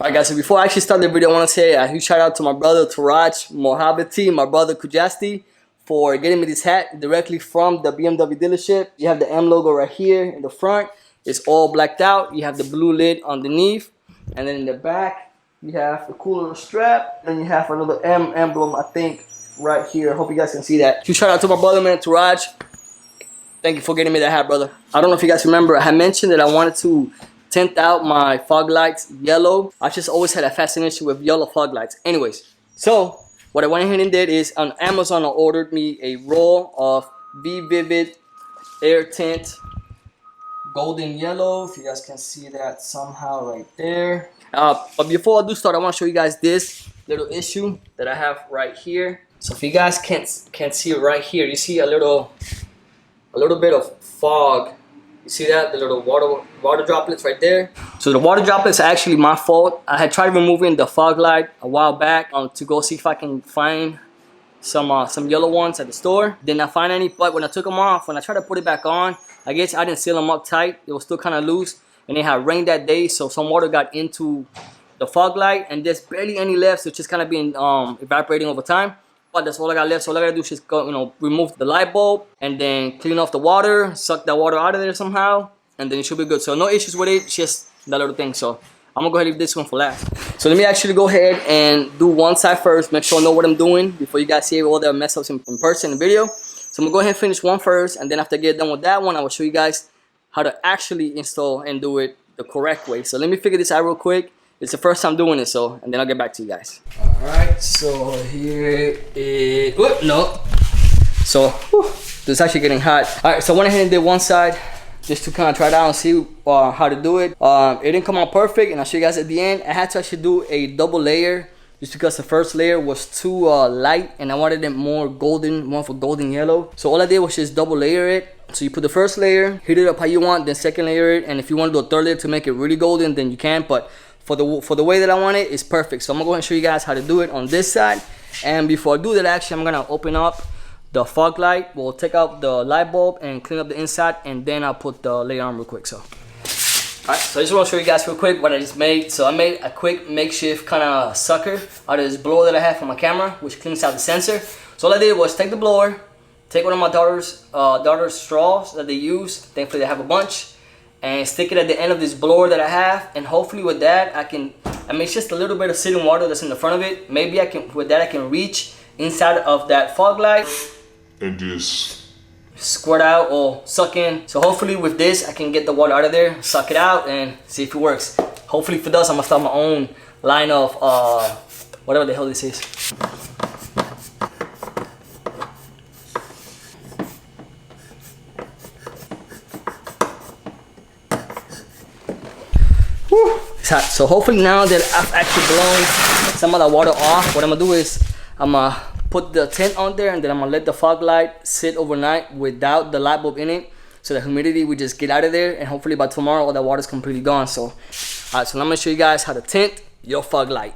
Alright guys, so before I actually start the video, I want to say a huge shout out to my brother Taraj Mohabati, my brother Kujasti, for getting me this hat directly from the BMW dealership. You have the M logo right here in the front. It's all blacked out. You have the blue lid underneath. And then in the back, you have the cool little strap. Then you have another M emblem, I think, right here. I hope you guys can see that. Huge shout out to my brother, man, Taraj. Thank you for getting me that hat, brother. I don't know if you guys remember, I had mentioned that I wanted to tint out my fog lights yellow. I just always had a fascination with yellow fog lights. Anyways, so what I went ahead and did is on Amazon I ordered me a roll of Be Vivid Air Tint golden yellow. If you guys can see that somehow right there. But before I do start, I want to show you guys this little issue that I have right here. So if you guys can't see it right here, you see a little bit of fog. You see that? The little water droplets right there. So the water droplets are actually my fault. I had tried removing the fog light a while back to go see if I can find some yellow ones at the store. Did not find any, but when I took them off, when I tried to put it back on, I guess I didn't seal them up tight. It was still kind of loose, and it had rained that day, so some water got into the fog light, and there's barely any left, so it's just kind of been evaporating over time. But that's all I got left. So all I gotta do is just go, remove the light bulb and then clean off the water, suck that water out of there somehow, and then it should be good. So no issues with it, just that little thing. So I'm gonna go ahead and leave this one for last. So let me actually go ahead and do one side first, make sure I know what I'm doing before you guys see all the mess ups in person in the video. So I'm gonna go ahead and finish one first, and then after I get done with that one, I will show you guys how to actually install and do it the correct way. So let me figure this out real quick. It's the first time doing it, so, and then I'll get back to you guys. Alright, so here is, whoop, no. So, it's actually getting hot. Alright, so I went ahead and did one side just to kind of try it out and see how to do it. It didn't come out perfect, and I'll show you guys at the end. I had to actually do a double layer just because the first layer was too light, and I wanted it more golden, more of a golden yellow. So all I did was just double layer it. So you put the first layer, heat it up how you want, then second layer it, and if you want to do a third layer to make it really golden, then you can, but for the way that I want it, it's perfect. So I'm gonna go ahead and show you guys how to do it on this side. And before I do that, actually, I'm gonna open up the fog light. We'll take out the light bulb and clean up the inside, and then I'll put the layer on real quick. So, all right. So I just want to show you guys real quick what I just made. So I made a quick makeshift kind of sucker out of this blower that I have for my camera, which cleans out the sensor. So all I did was take the blower, take one of my daughter's straws that they use. Thankfully, they have a bunch. And stick it at the end of this blower that I have, and hopefully with that I mean it's just a little bit of sitting water that's in the front of it. Maybe with that I can reach inside of that fog light and just squirt out or suck in. So hopefully with this I can get the water out of there, suck it out, and see if it works. Hopefully if it does, I'm gonna start my own line of whatever the hell this is. Whew, it's hot. So hopefully now that I've actually blown some of the water off, what I'm gonna do is I'm gonna put the tint on there, and then I'm gonna let the fog light sit overnight without the light bulb in it, so the humidity would just get out of there, and hopefully by tomorrow all that water is completely gone. So alright, so now I'm gonna show you guys how to tint your fog light.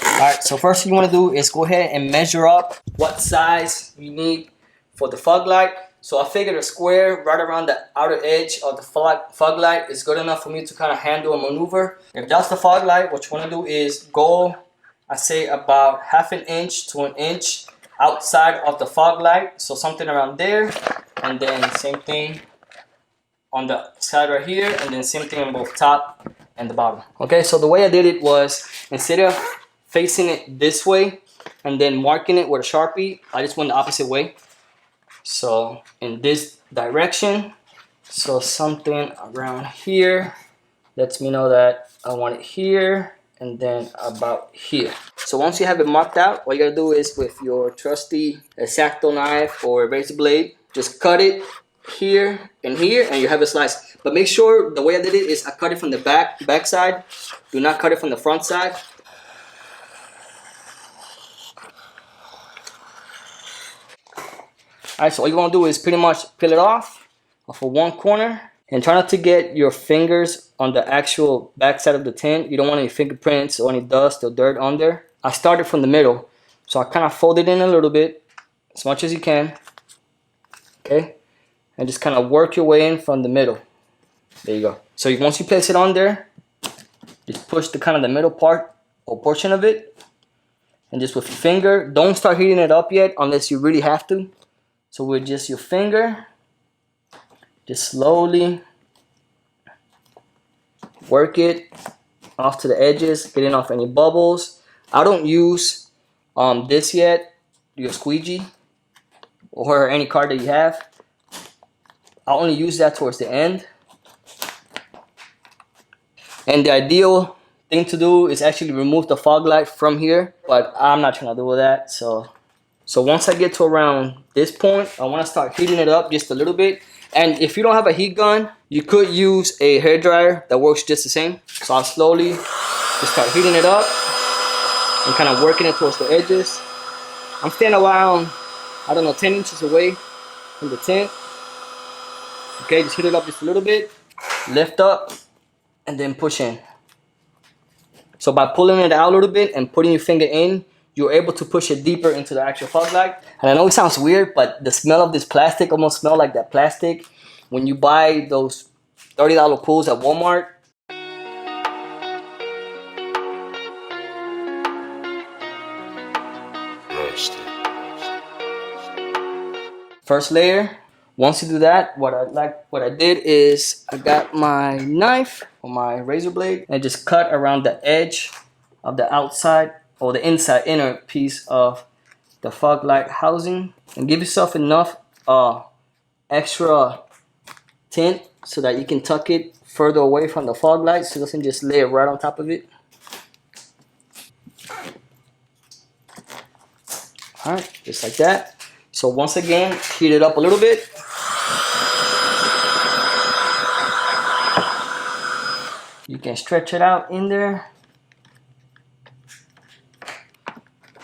Alright, so first thing you want to do is go ahead and measure up what size you need for the fog light. So I figured a square right around the outer edge of the fog light is good enough for me to kind of handle a maneuver. If that's the fog light, what you want to do is go, I say about ½ an inch to an inch outside of the fog light. So something around there, and then same thing on the side right here, and then same thing on both top and the bottom. Okay, so the way I did it was, instead of facing it this way and then marking it with a Sharpie, I just went the opposite way. So in this direction, so something around here lets me know that I want it here, and then about here. So once you have it marked out, what you gotta do is with your trusty X-Acto knife or razor blade, just cut it here, and you have a slice. But make sure the way I did it is I cut it from the back side. Do not cut it from the front side. Alright, so all you want to do is pretty much peel it off of one corner, and try not to get your fingers on the actual back side of the tint. You don't want any fingerprints or any dust or dirt on there. I started from the middle, so I kind of fold it in a little bit, as much as you can. Okay, and just kind of work your way in from the middle. There you go. So once you place it on there, Just push the kind of the middle part or portion of it, and just with your finger. Don't start heating it up yet unless you really have to. So with just your finger, just slowly work it off to the edges, getting off any bubbles. I don't use this yet, your squeegee or any card that you have. I only use that towards the end. And the ideal thing to do is actually remove the fog light from here, but I'm not trying to do that. So once I get to around this point, I want to start heating it up just a little bit. And if you don't have a heat gun, you could use a hair dryer that works just the same. So I'll slowly just start heating it up and kind of working it towards the edges. I'm staying around, I don't know, 10 inches away from the tint. Okay, just heat it up just a little bit, lift up, and then push in. So by pulling it out a little bit and putting your finger in, you're able to push it deeper into the actual fog light. And I know it sounds weird, but the smell of this plastic almost smells like that plastic when you buy those $30 pools at Walmart. First layer. Once you do that, what I did is I got my knife or my razor blade and just cut around the edge of the outside or the inside inner piece of the fog light housing, and give yourself enough extra tint so that you can tuck it further away from the fog light so it doesn't just lay right on top of it. Alright, just like that. So once again, heat it up a little bit. You can stretch it out in there.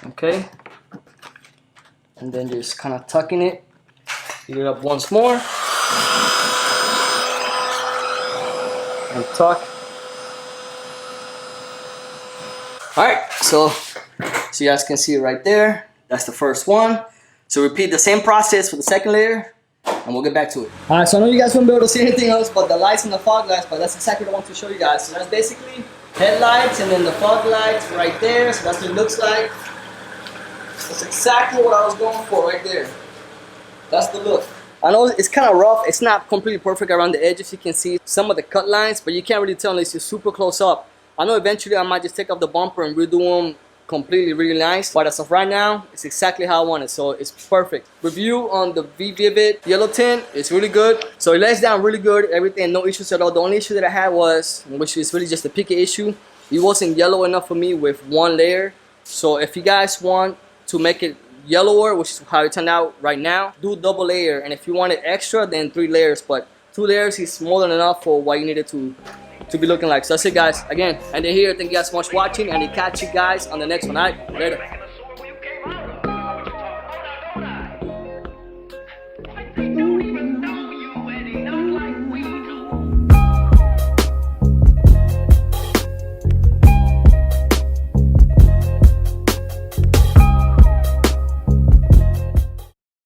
Okay. And then just kind of tucking it. Heat it up once more. And tuck. Alright, so you guys can see it right there. That's the first one. So repeat the same process for the second layer, and we'll get back to it. Alright, so I know you guys won't be able to see anything else but the lights and the fog lights, but that's exactly what I want to show you guys. So that's basically headlights and then the fog lights right there. So that's what it looks like. That's exactly what I was going for right there. That's the look. I know it's kind of rough. It's not completely perfect around the edges. You can see some of the cut lines, but you can't really tell unless you're super close up. I know eventually I might just take off the bumper and redo them completely really nice, but as of right now, it's exactly how I want it, so it's perfect. Review on the V-Vivid yellow tint, it's really good. So it lays down really good, everything, no issues at all. The only issue that I had was, which is really just a picky issue, it wasn't yellow enough for me with one layer. So if you guys want to make it yellower, which is how it turned out right now, do double layer. And if you want it extra, then 3 layers, but 2 layers is more than enough for what you needed to be looking like. So that's it, guys. Again, and then here, thank you guys so much for watching, and I'll catch you guys on the next one. Alright, later.